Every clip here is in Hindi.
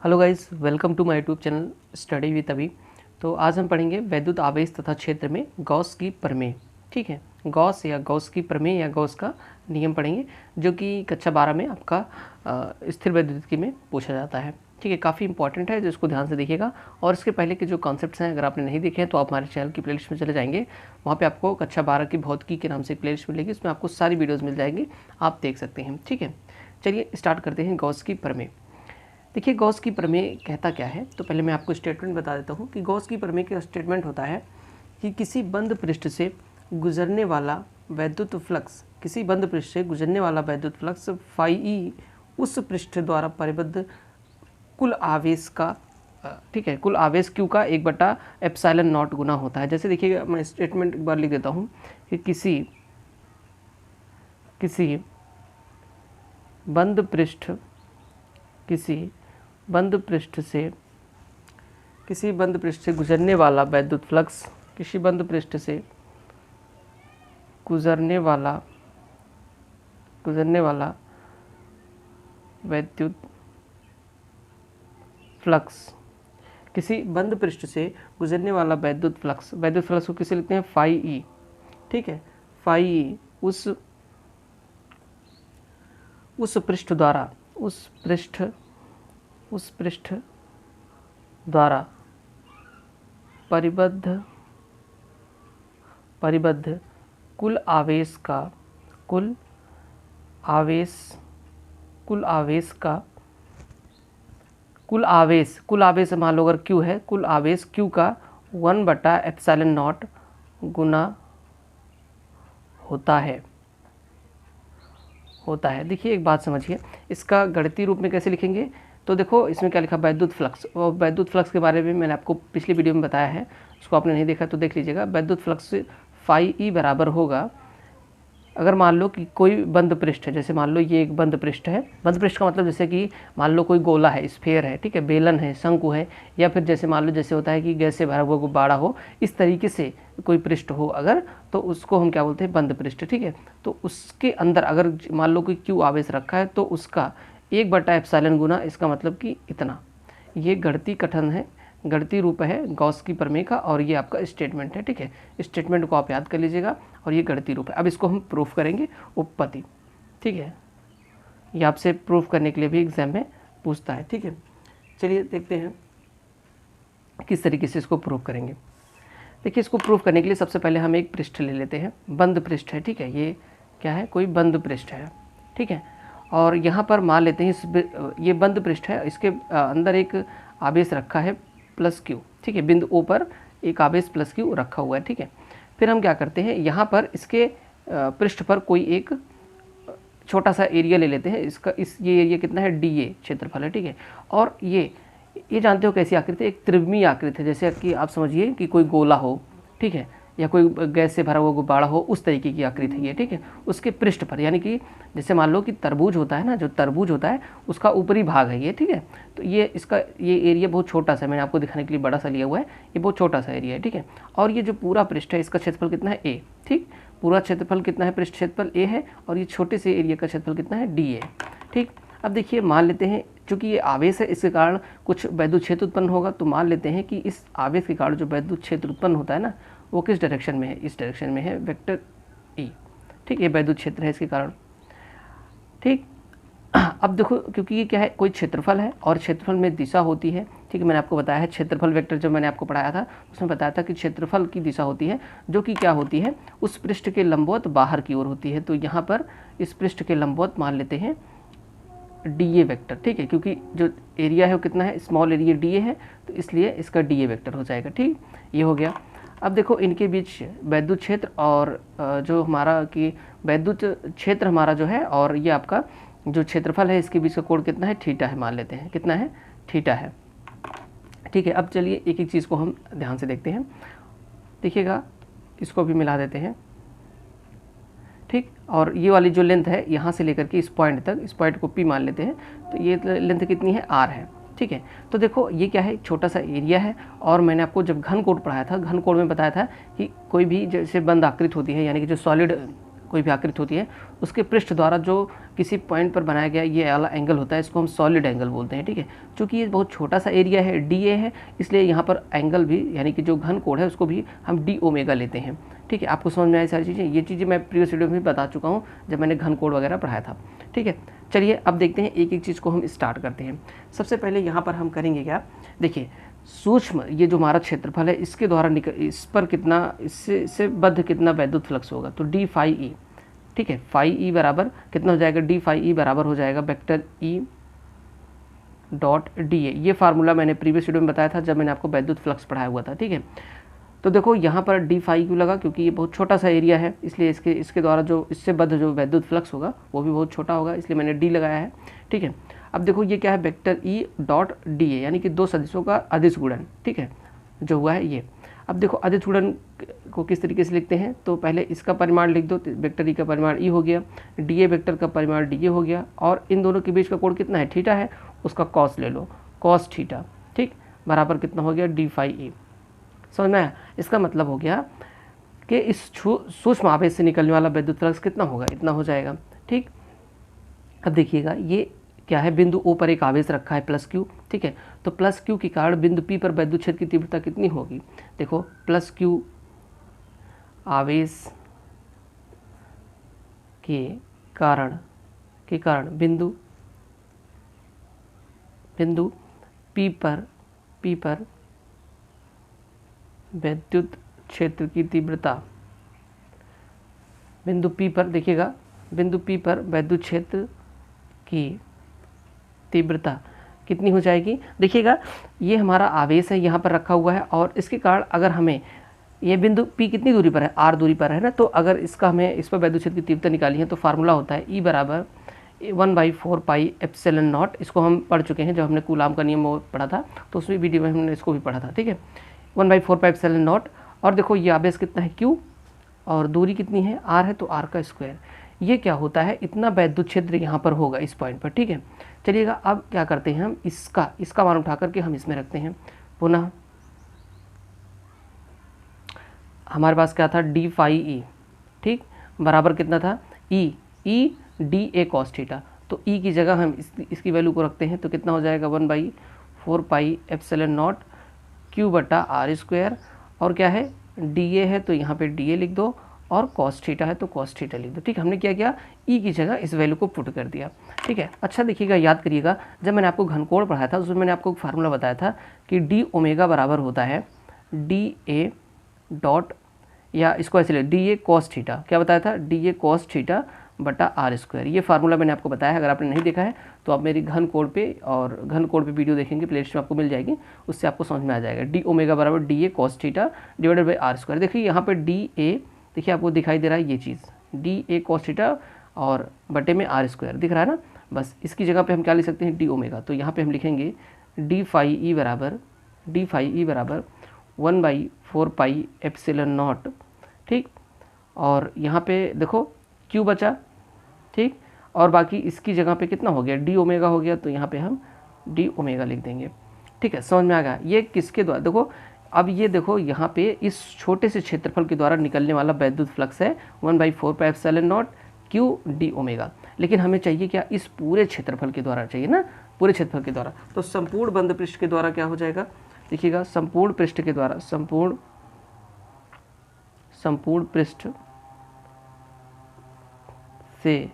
Hello guys, welcome to my YouTube channel study with Abhi. तो आज हम पढ़ेंगे वैद्युत आवेश तथा क्षेत्र में गॉस की प्रमेय। ठीक है, गॉस या गॉस की प्रमेय या गॉस का नियम पढ़ेंगे, जो कि कक्षा 12 में आपका स्थिर वैद्युतिकी में पूछा जाता है। ठीक है, काफ़ी इंपॉर्टेंट है, जो इसको ध्यान से देखिएगा। और इसके पहले के जो कॉन्सेप्ट्स हैं, अगर आपने नहीं देखे हैं तो आप हमारे चैनल की प्लेलिस्ट में चले जाएंगे। वहाँ पे आपको कक्षा 12 की भौतिकी के नाम से एक प्लेलिस्ट मिलेगी, उसमें आपको सारी वीडियोज़ मिल जाएंगी, आप देख सकते हैं। ठीक है, चलिए स्टार्ट करते हैं गॉस की प्रमेय। देखिए, गॉस की प्रमेय कहता क्या है, तो पहले मैं आपको स्टेटमेंट बता देता हूँ कि गॉस की प्रमेय का स्टेटमेंट होता है कि किसी बंद पृष्ठ से गुजरने वाला वैद्युत फ्लक्स, किसी बंद पृष्ठ से गुजरने वाला वैद्युत फ्लक्स फाई ई उस पृष्ठ द्वारा परिबद्ध कुल आवेश का, ठीक है, कुल आवेश क्यू का 1/ε0 गुना होता है। जैसे देखिएगा, मैं स्टेटमेंट एक बार लिख देता हूँ कि किसी बंद पृष्ठ से गुजरने वाला वैद्युत फ्लक्स, किसी बंद पृष्ठ से गुजरने वाला वैद्युत फ्लक्स, किसी बंद पृष्ठ से गुजरने वाला वैद्युत फ्लक्स को किसे लिखते हैं, फाई ई। ठीक है, फाई ई उस पृष्ठ द्वारा परिबद्ध कुल आवेश मान लो अगर Q है, कुल आवेश Q का 1/ε0 गुना होता है। देखिए, एक बात समझिए, इसका गणितीय रूप में कैसे लिखेंगे। तो देखो, इसमें क्या लिखा, वैद्युत फ्लक्स। और वैद्युत फ्लक्स के बारे में मैंने आपको पिछली वीडियो में बताया है, उसको आपने नहीं देखा तो देख लीजिएगा। वैद्युत फ्लक्स फाई ई बराबर होगा, अगर मान लो कि कोई बंद पृष्ठ है, जैसे मान लो ये एक बंद पृष्ठ है। बंद पृष्ठ का मतलब जैसे कि मान लो कोई गोला है, स्फेयर है, ठीक है, बेलन है, शंकु है, या फिर जैसे मान लो जैसे होता है कि गैस से भरा हुआ गुब्बारा हो, इस तरीके से कोई पृष्ठ हो अगर, तो उसको हम क्या बोलते हैं, बंद पृष्ठ। ठीक है, तो उसके अंदर अगर मान लो कोई क्यू आवेश रखा है, तो उसका 1/ε गुना, इसका मतलब कि इतना। ये गणितीय कथन है, गणितीय रूप है गॉस की प्रमेय का, और ये आपका स्टेटमेंट है। ठीक है, स्टेटमेंट को आप याद कर लीजिएगा, और ये गणितीय रूप है। अब इसको हम प्रूफ करेंगे, उपपत्ति। ठीक है, ये आपसे प्रूफ करने के लिए भी एग्जाम में पूछता है। ठीक है, चलिए देखते हैं किस तरीके से इसको प्रूफ करेंगे। देखिए, इसको प्रूफ करने के लिए सबसे पहले हम एक पृष्ठ ले लेते हैं, बंद पृष्ठ है। ठीक है, ये क्या है, कोई बंद पृष्ठ है। ठीक है, और यहाँ पर मान लेते हैं ये बंद पृष्ठ है, इसके अंदर एक आवेश रखा है +Q। ठीक है, बिंदु O पर एक आवेश +Q रखा हुआ है। ठीक है, फिर हम क्या करते हैं, यहाँ पर इसके पृष्ठ पर कोई एक छोटा सा एरिया ले लेते हैं। ये एरिया कितना है, dA क्षेत्रफल है। ठीक है, और ये जानते हो कैसी आकृति है, एक त्रिविमीय आकृति है। जैसे कि आप समझिए कि कोई गोला हो, ठीक है, या कोई गैस से भरा हुआ गुब्बारा हो, उस तरीके की आकृति है ये। ठीक है, उसके पृष्ठ पर, यानी कि जैसे मान लो कि तरबूज होता है ना, जो तरबूज होता है उसका ऊपरी भाग है ये। ठीक है, तो ये एरिया बहुत छोटा सा, मैंने आपको दिखाने के लिए बड़ा सा लिया हुआ है, ये बहुत छोटा सा एरिया है। ठीक है, और ये जो पूरा पृष्ठ है, इसका क्षेत्रफल कितना है, A। ठीक, पूरा क्षेत्रफल कितना है, पृष्ठ क्षेत्रफल A है, और ये छोटे से एरिया का क्षेत्रफल कितना है, DA। ठीक, अब देखिए, मान लेते हैं चूँकि ये आवेश है, इसके कारण कुछ वैद्युत क्षेत्र उत्पन्न होगा, तो मान लेते हैं कि इस आवेश के कारण जो वैद्युत क्षेत्र उत्पन्न होता है ना, वो किस डायरेक्शन में है, इस डायरेक्शन में है, वेक्टर E। ठीक, ये वैद्युत क्षेत्र है इसके कारण। ठीक, अब देखो, क्योंकि ये क्या है, कोई क्षेत्रफल है, और क्षेत्रफल में दिशा होती है। ठीक है, मैंने आपको बताया है क्षेत्रफल वेक्टर, जब मैंने आपको पढ़ाया था उसमें बताया था कि क्षेत्रफल की दिशा होती है, जो कि क्या होती है, उस पृष्ठ के लंबवत बाहर की ओर होती है। तो यहाँ पर इस पृष्ठ के लंबवत मान लेते हैं DA वेक्टर। ठीक है, क्योंकि जो एरिया है वो कितना है, स्मॉल एरिया DA है, तो इसलिए इसका DA वेक्टर हो जाएगा। ठीक, ये हो गया। अब देखो, इनके बीच वैद्युत क्षेत्र और जो हमारा कि वैद्युत क्षेत्र हमारा जो है, और ये आपका जो क्षेत्रफल है, इसके बीच का कोण कितना है, थीटा है, मान लेते हैं कितना है, थीटा है। ठीक है, अब चलिए एक एक चीज़ को हम ध्यान से देखते हैं। देखिएगा, इसको भी मिला देते हैं। ठीक, और ये वाली जो लेंथ है, यहाँ से लेकर के इस पॉइंट तक, इस पॉइंट को P मान लेते हैं, तो ये लेंथ कितनी है, R है। ठीक है, तो देखो, ये क्या है, छोटा सा एरिया है, और मैंने आपको जब घन कोण पढ़ाया था, घन कोण में बताया था कि कोई भी जैसे बंद आकृति होती है, यानी कि जो सॉलिड कोई भी आकृति होती है उसके पृष्ठ द्वारा जो किसी पॉइंट पर बनाया गया ये वाला एंगल होता है, इसको हम सॉलिड एंगल बोलते हैं। ठीक है, चूँकि ये बहुत छोटा सा एरिया है, DA है, इसलिए यहाँ पर एंगल भी यानी कि जो घन कोण है उसको भी हम d ओमेगा लेते हैं। ठीक है, आपको समझ में आई सारी चीज़ें? ये चीज़ें मैं प्रीवियस वीडियो में भी बता चुका हूँ जब मैंने घन कोण वगैरह पढ़ाया था। ठीक है, चलिए अब देखते हैं एक एक चीज़ को हम स्टार्ट करते हैं। सबसे पहले यहाँ पर हम करेंगे क्या, देखिए सूक्ष्म ये जो हमारा क्षेत्रफल है इसके द्वारा इस पर कितना, इससे बद्ध कितना वैद्युत फ्लक्स होगा, तो d फाई ई। ठीक है, फाई ई बराबर कितना हो जाएगा, d फाई ई बराबर हो जाएगा वेक्टर E डॉट DA। ये फार्मूला मैंने प्रीवियस वीडियो में बताया था जब मैंने आपको वैद्युत फ्लक्स पढ़ाया हुआ था। ठीक है, तो देखो यहाँ पर d फाई क्यों लगा, क्योंकि ये बहुत छोटा सा एरिया है, इसलिए इसके द्वारा जो इससे बद्ध जो वैद्युत फ्लक्स होगा वो भी बहुत छोटा होगा, इसलिए मैंने d लगाया है। ठीक है, अब देखो ये क्या है, वेक्टर E डॉट DA यानी कि दो सदिशों का अदिश गुणन। ठीक है, जो हुआ है ये। अब देखो अदिश गुणन को किस तरीके से लिखते हैं, तो पहले इसका परिमाण लिख दो, वेक्टर E का परिमाण E हो गया, DA वेक्टर का परिमाण DA हो गया, और इन दोनों के बीच का कोण कितना है, थीटा है, उसका कॉस ले लो, कॉस थीटा। ठीक, बराबर कितना हो गया, d फाई E। समझ में आया? इसका मतलब हो गया कि इस सूक्ष्म आवेश से निकलने वाला विद्युत फ्लक्स कितना होगा, इतना हो जाएगा। ठीक, अब देखिएगा ये क्या है, बिंदु O पर एक आवेश रखा है प्लस Q। ठीक है, तो प्लस Q के कारण बिंदु P पर वैद्युत क्षेत्र की तीव्रता कितनी होगी, देखो प्लस Q आवेश के कारण बिंदु P पर वैद्युत क्षेत्र की तीव्रता, बिंदु P पर देखिएगा, बिंदु P पर वैद्युत क्षेत्र की तीव्रता कितनी हो जाएगी, देखिएगा ये हमारा आवेश है यहाँ पर रखा हुआ है, और इसके कारण अगर हमें ये बिंदु P कितनी दूरी पर है, r दूरी पर है ना, तो अगर इसका हमें इस पर वैद्युत क्षेत्र की तीव्रता निकाली है तो फार्मूला होता है E बराबर 1/4 पाई एप्सिलॉन नॉट। इसको हम पढ़ चुके हैं जब हमने कूलाम का नियम वो पढ़ा था, तो उसमें वीडियो में हमने इसको भी पढ़ा था। ठीक है, 1/4 पाई एप्सिलॉन नॉट, और देखो ये आवेश कितना है Q, और दूरी कितनी है r है, तो r का स्क्वायर। ये क्या होता है, इतना वैद्युत क्षेत्र यहाँ पर होगा इस पॉइंट पर। ठीक है, चलिएगा अब क्या करते हैं हम, इसका मान उठा करके हम इसमें रखते हैं। पुनः हमारे पास क्या था, d फाई ई। ठीक, बराबर कितना था, E DA कॉस थीटा, तो E की जगह हम इसकी वैल्यू को रखते हैं, तो कितना हो जाएगा 1/4 पाई एप्सिलॉन नॉट Q बटा R स्क्वायर, और क्या है DA है तो यहाँ पे DA लिख दो, और कॉस थीटा है तो कॉस थीटा लिख दो। ठीक, हमने क्या किया, E की जगह इस वैल्यू को पुट कर दिया। ठीक है, अच्छा देखिएगा, याद करिएगा, जब मैंने आपको घनकोण पढ़ाया था उसमें मैंने आपको फार्मूला बताया था कि d ओमेगा बराबर होता है DA डॉट, या इसको ऐसे ले, DA कॉस थीटा, क्या बताया था, DA कॉस थीटा बटा R स्क्वायर। ये फार्मूला मैंने आपको बताया है, अगर आपने नहीं देखा है तो आप मेरी घन कोण पे वीडियो देखेंगे, प्लेलिस्ट में आपको मिल जाएगी, उससे आपको समझ में आ जाएगा। d ओमेगा बराबर DA cos theta divided by R square. देखिए यहाँ पे DA, देखिए आपको दिखाई दे रहा है ये चीज़, DA कॉस थीटा और बटे में R स्क्वायर दिख रहा है ना, बस इसकी जगह पे हम क्या लिख सकते हैं, d ओमेगा, तो यहाँ पे हम लिखेंगे d फाई ई बराबर 1/4 पाई एप्सिलॉन नॉट। ठीक, और यहाँ पे देखो Q बचा। ठीक, और बाकी इसकी जगह पे कितना हो गया, d ओमेगा हो गया, तो यहाँ पे हम d ओमेगा लिख देंगे। ठीक है, समझ में आ गया, ये किसके द्वारा, देखो अब ये देखो यहाँ पे इस छोटे से क्षेत्रफल के द्वारा निकलने वाला वैद्युत फ्लक्स है 1/4 pi epsilon not Q d omega, लेकिन हमें चाहिए क्या, इस पूरे क्षेत्रफल के द्वारा चाहिए ना, पूरे क्षेत्रफल के द्वारा, तो संपूर्ण बंद पृष्ठ के द्वारा क्या हो जाएगा, देखिएगा संपूर्ण पृष्ठ के द्वारा, संपूर्ण पृष्ठ से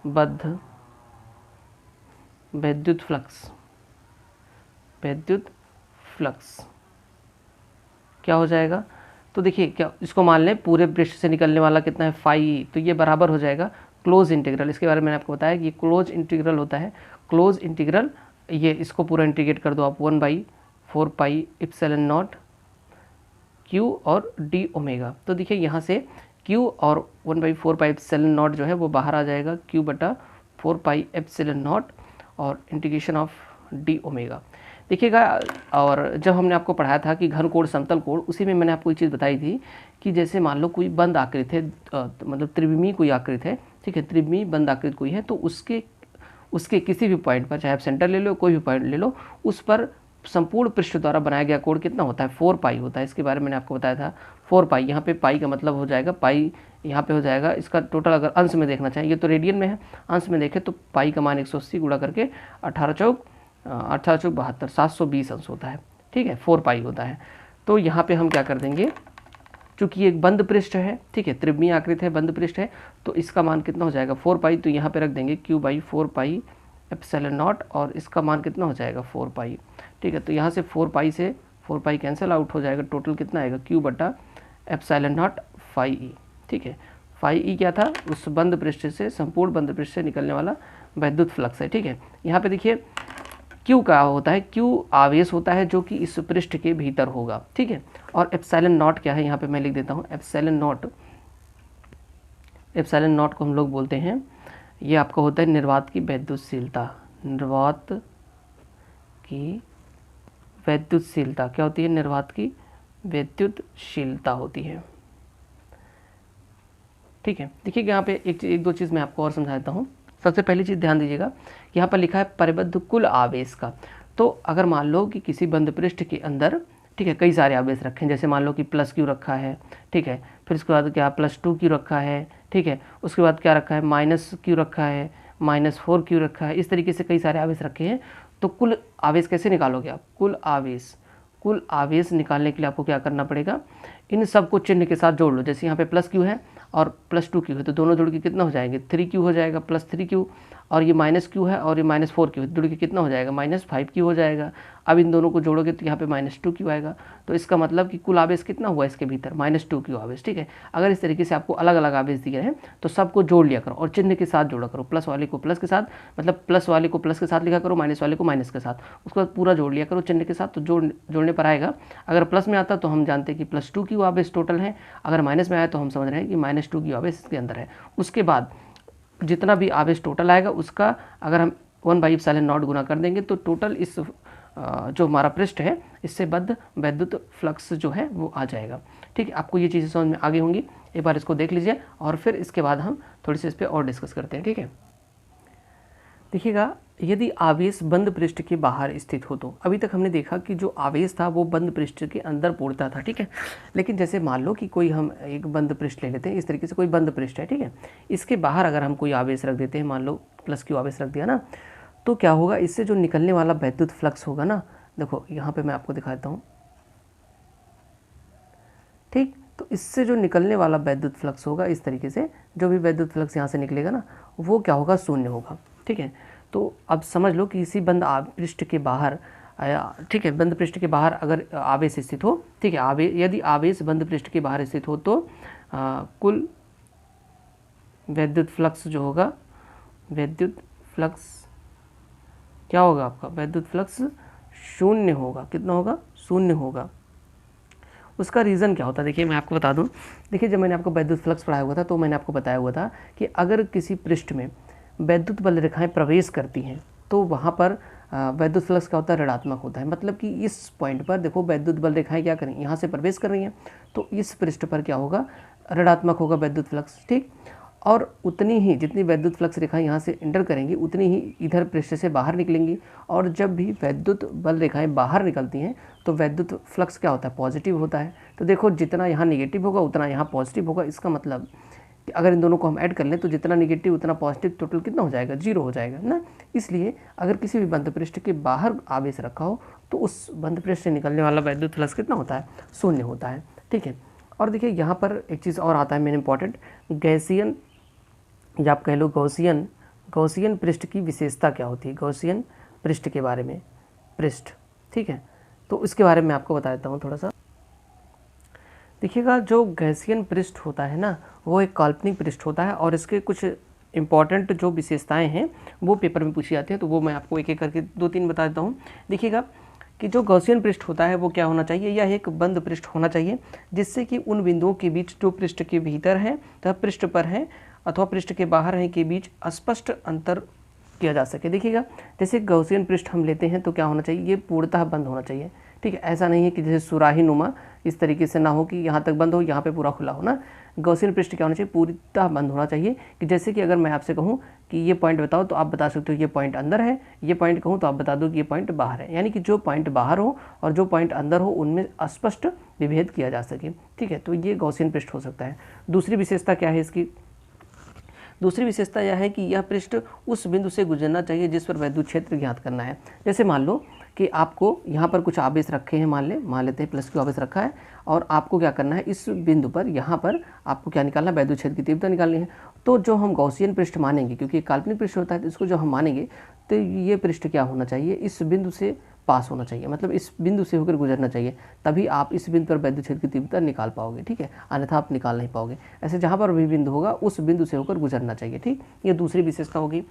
बद्ध वैद्युत फ्लक्स क्या हो जाएगा, तो देखिए क्या, इसको मान लें पूरे पृष्ठ से निकलने वाला कितना है फाई, तो ये बराबर हो जाएगा क्लोज इंटीग्रल, इसके बारे में मैंने आपको बताया कि ये क्लोज इंटीग्रल होता है, क्लोज इंटीग्रल, ये इसको पूरा इंटीग्रेट कर दो आप 1/4 पाई एप्सिलॉन नॉट Q और d ओमेगा, तो देखिए यहाँ से Q और 1/4 पाई एप्सिलॉन नॉट जो है वो बाहर आ जाएगा, Q बटा 4 पाई एप्सिलॉन नॉट और इंटीग्रेशन ऑफ d ओमेगा। देखिएगा, और जब हमने आपको पढ़ाया था कि घन कोण समतल कोण, उसी में मैंने आपको एक चीज़ बताई थी कि जैसे मान लो कोई बंद आकृति है, मतलब त्रिविमीय कोई आकृति है, ठीक है, त्रिविमीय बंद आकृति कोई है, तो उसके किसी भी पॉइंट पर, चाहे आप सेंटर ले लो, कोई भी पॉइंट ले लो, उस पर संपूर्ण पृष्ठ द्वारा बनाया गया कोण कितना होता है, 4 पाई होता है। इसके बारे में मैंने आपको बताया था 4 पाई। यहाँ पे पाई का मतलब हो जाएगा पाई, यहाँ पे हो जाएगा इसका टोटल, अगर अंश में देखना चाहें, ये तो रेडियन में है, अंश में देखें तो पाई का मान 180 गुणा करके 18 चौक 72 720 अंश होता है। ठीक है, 4 पाई होता है। तो यहाँ पे हम क्या कर देंगे, चूँकि एक बंद पृष्ठ है, ठीक है, त्रिभुमीय आकृति है, बंद पृष्ठ है, तो इसका मान कितना हो जाएगा 4 पाई। तो यहाँ पे रख देंगे Q/4 पाई एप्सिलॉन नॉट, और इसका मान कितना हो जाएगा 4 पाई। ठीक है, तो यहाँ से 4 पाई से 4 पाई कैंसिल आउट हो जाएगा, टोटल कितना आएगा Q/एप्सिलॉन नॉट फाई ई। ठीक है, फाई ई क्या था, उस बंद पृष्ठ से, संपूर्ण बंद पृष्ठ से निकलने वाला वैद्युत फ्लक्स है। ठीक है, यहाँ पे देखिए Q क्या होता है, Q आवेश होता है जो कि इस पृष्ठ के भीतर होगा। ठीक है, और एप्सिलॉन नॉट क्या है, यहाँ पे मैं लिख देता हूँ एप्सिलॉन नॉट। एप्सिलॉन नॉट को हम लोग बोलते हैं, ये आपका होता है निर्वात की वैद्युतशीलता। निर्वात की वैद्युतशीलता क्या होती है, निर्वात की वैद्युतशीलता होती है। ठीक है, देखिएगा यहाँ पे एक दो चीज़ मैं आपको और समझाता हूँ। सबसे पहली चीज़ ध्यान दीजिएगा, यहाँ पर लिखा है परिबद्ध कुल आवेश का। तो अगर मान लो कि किसी बंद पृष्ठ के अंदर, ठीक है, कई सारे आवेश रखे हैं, जैसे मान लो कि +Q रखा है, ठीक है, फिर उसके बाद क्या +2Q रखा है, ठीक है, उसके बाद क्या रखा है -Q रखा है, -4Q रखा है, इस तरीके से कई सारे आवेश रखे हैं। तो कुल आवेश कैसे निकालोगे आप, कुल आवेश निकालने के लिए आपको क्या करना पड़ेगा, इन सबको चिन्ह के साथ जोड़ लो। जैसे यहाँ पे +Q है और +2Q है, तो दोनों जोड़ के कितना हो जाएंगे 3Q हो जाएगा, +3Q, और ये -Q है और ये -4Q है, जोड़ के कितना हो जाएगा -5Q हो जाएगा। अब इन दोनों को जोड़ोगे तो यहाँ पे -2Q आएगा। तो इसका मतलब कि कुल आवेश कितना हुआ इसके भीतर, -2Q आवेश। ठीक है, अगर इस तरीके से आपको अलग अलग आवेश दिए हैं तो सबको जोड़ लिया करो और चिन्ह के साथ जोड़ा करो। प्लस वाले को प्लस के साथ, मतलब प्लस वाले को प्लस के साथ लिखा करो, माइनस वाले को माइनस के साथ, उसके बाद पूरा जोड़ लिया करो चिन्ह के साथ। तो जोड़ने पर आएगा, अगर प्लस में आता तो हम जानते हैं कि +2Q आवेश टोटल है, अगर माइनस में आया तो हम समझ रहे हैं कि -2Q आवेश इसके अंदर है। उसके बाद जितना भी आवेश टोटल आएगा उसका अगर हम 1/ε0 गुना कर देंगे तो टोटल इस जो हमारा पृष्ठ है इससे बद्ध वैद्युत फ्लक्स जो है वो आ जाएगा। ठीक है, आपको ये चीज़ें समझ में आगे होंगी, एक बार इसको देख लीजिए और फिर इसके बाद हम थोड़ी सी इस पर और डिस्कस करते हैं। ठीक है, देखिएगा, यदि आवेश बंद पृष्ठ के बाहर स्थित हो तो, अभी तक हमने देखा कि जो आवेश था वो बंद पृष्ठ के अंदर पूर्णता था। ठीक है, लेकिन जैसे मान लो कि कोई हम एक बंद पृष्ठ ले लेते हैं, इस तरीके से कोई बंद पृष्ठ है, ठीक है, इसके बाहर अगर हम कोई आवेश रख देते हैं, मान लो +Q आवेश रख दिया ना, तो क्या होगा, इससे जो निकलने वाला वैद्युत फ्लक्स होगा ना, देखो यहाँ पे मैं आपको दिखा देता हूँ। ठीक, तो इससे जो निकलने वाला वैद्युत फ्लक्स होगा, इस तरीके से जो भी वैद्युत फ्लक्स यहाँ से निकलेगा ना, वो क्या होगा, शून्य होगा। ठीक है, तो अब समझ लो कि इसी बंद पृष्ठ के बाहर, ठीक है, बंद पृष्ठ के बाहर अगर आवेश स्थित हो, ठीक है, यदि आवेश बंद पृष्ठ के बाहर स्थित हो तो कुल वैद्युत फ्लक्स जो होगा, वैद्युत फ्लक्स क्या होगा आपका, वैद्युत फ्लक्स शून्य होगा। कितना होगा, शून्य होगा। उसका रीज़न क्या होता है, देखिए मैं आपको बता दूं। देखिए, जब मैंने आपको वैद्युत फ्लक्स पढ़ाया हुआ था तो मैंने आपको बताया हुआ था कि अगर किसी पृष्ठ में वैद्युत बल रेखाएं प्रवेश करती हैं तो वहाँ पर वैद्युत फ्लक्स क्या होता है, ऋणात्मक होता है। मतलब कि इस पॉइंट पर देखो वैद्युत बल रेखाएं क्या करेंगी, यहाँ से प्रवेश कर रही हैं, तो इस पृष्ठ पर क्या होगा, ऋणात्मक होगा वैद्युत फ्लक्स। ठीक, और उतनी ही जितनी वैद्युत फ्लक्स रेखाएं यहाँ से इंटर करेंगी उतनी ही इधर पृष्ठ से बाहर निकलेंगी। और जब भी वैद्युत बल रेखाएं बाहर निकलती हैं तो वैद्युत फ्लक्स क्या होता है, पॉजिटिव होता है। तो देखो, जितना यहाँ निगेटिव होगा उतना यहाँ पॉजिटिव होगा। इसका मतलब कि अगर इन दोनों को हम ऐड कर लें तो जितना निगेटिव उतना पॉजिटिव, टोटल कितना हो जाएगा, 0 हो जाएगा ना। इसलिए अगर किसी भी बंद पृष्ठ के बाहर आवेश रखा हो तो उस बंद पृष्ठ से निकलने वाला वैद्युत फ्लक्स कितना होता है, शून्य होता है। ठीक है, और देखिए यहाँ पर एक चीज़ और आता है मेन इंपॉर्टेंट, गैसियन या आप कह लो गौसियन पृष्ठ की विशेषता क्या होती है, गौसियन पृष्ठ के बारे में, पृष्ठ। ठीक है, तो इसके बारे में आपको बता देता हूँ थोड़ा सा। देखिएगा, जो गैसियन पृष्ठ होता है ना, वो एक काल्पनिक पृष्ठ होता है और इसके कुछ इंपॉर्टेंट जो विशेषताएं हैं वो पेपर में पूछी जाती हैं, तो वो मैं आपको एक एक करके 2-3 बता देता हूँ। देखिएगा कि जो गॉसियन पृष्ठ होता है वो क्या होना चाहिए, यह एक बंद पृष्ठ होना चाहिए जिससे कि उन बिंदुओं के बीच जो पृष्ठ के भीतर हैं तथा पृष्ठ पर हैं अथवा पृष्ठ के बाहर हैं के बीच स्पष्ट अंतर किया जा सके। देखिएगा, जैसे गॉसियन पृष्ठ हम लेते हैं तो क्या होना चाहिए, ये पूर्णतः बंद होना चाहिए। ठीक है, ऐसा नहीं है कि जैसे सुराही नुमा इस तरीके से ना हो कि यहाँ तक बंद हो, यहाँ पे पूरा खुला हो ना। गॉसियन पृष्ठ क्या होना चाहिए, पूरीतः बंद होना चाहिए। कि जैसे कि अगर मैं आपसे कहूँ कि ये पॉइंट बताओ तो आप बता सकते हो ये पॉइंट अंदर है, ये पॉइंट कहूँ तो आप बता दो कि ये पॉइंट बाहर है। यानी कि जो पॉइंट बाहर हो और जो पॉइंट अंदर हो उनमें स्पष्ट विभेद किया जा सके, ठीक है। तो ये गॉसियन पृष्ठ हो सकता है। दूसरी विशेषता क्या है इसकी, दूसरी विशेषता यह है कि यह पृष्ठ उस बिंदु से गुजरना चाहिए जिस पर वैद्युत क्षेत्र ज्ञात करना है। जैसे मान लो कि आपको यहाँ पर कुछ आवेश रखे हैं, मान लेते हैं प्लस क्यू आवेश रखा है, और आपको क्या करना है, इस बिंदु पर यहाँ पर आपको क्या निकालना है, वैद्युत क्षेत्र की तीव्रता निकालनी है। तो जो हम गॉसियन पृष्ठ मानेंगे, क्योंकि एक काल्पनिक पृष्ठ होता है, तो इसको जो हम मानेंगे तो ये पृष्ठ क्या होना चाहिए, इस बिंदु से पास होना चाहिए, मतलब इस बिंदु से होकर गुजरना चाहिए, तभी आप इस बिंदु पर वैद्युत क्षेत्र की तीव्रता निकाल पाओगे, ठीक है, अन्यथा आप निकाल नहीं पाओगे। ऐसे जहाँ पर भी बिंदु होगा उस बिंदु से होकर गुजरना चाहिए, ठीक। ये दूसरी विशेषता होगी।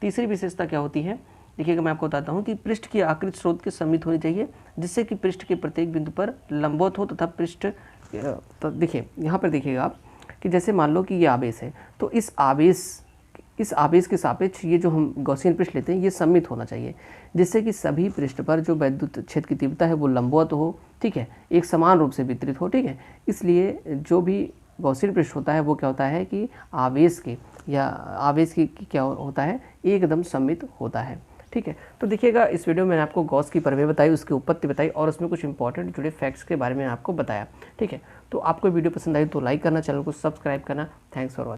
तीसरी विशेषता क्या होती है, देखिएगा मैं आपको बताता हूँ कि पृष्ठ की आकृति स्रोत के सममित होनी चाहिए, जिससे कि पृष्ठ के प्रत्येक बिंदु पर लंबवत हो तथा पृष्ठ, तो देखिए यहाँ पर देखिएगा आप कि जैसे मान लो कि ये आवेश है, तो इस आवेश के सापेक्ष ये जो हम गॉसियन पृष्ठ लेते हैं ये सममित होना चाहिए, जिससे कि सभी पृष्ठ पर जो वैद्युत क्षेत्र की तीव्रता है वो लंबवत हो, ठीक है, एक समान रूप से वितरित हो, ठीक है। इसलिए जो भी गॉसियन पृष्ठ होता है वो क्या होता है कि आवेश की क्या होता है, एकदम सममित होता है, ठीक है। तो देखिएगा इस वीडियो में मैंने आपको गॉस की प्रमेय बताई, उसकी उत्पत्ति बताई और उसमें कुछ इंपॉर्टेंट जुड़े फैक्ट्स के बारे में आपको बताया, ठीक है। तो आपको वीडियो पसंद आई तो लाइक करना, चैनल को सब्सक्राइब करना। Thanks for watching.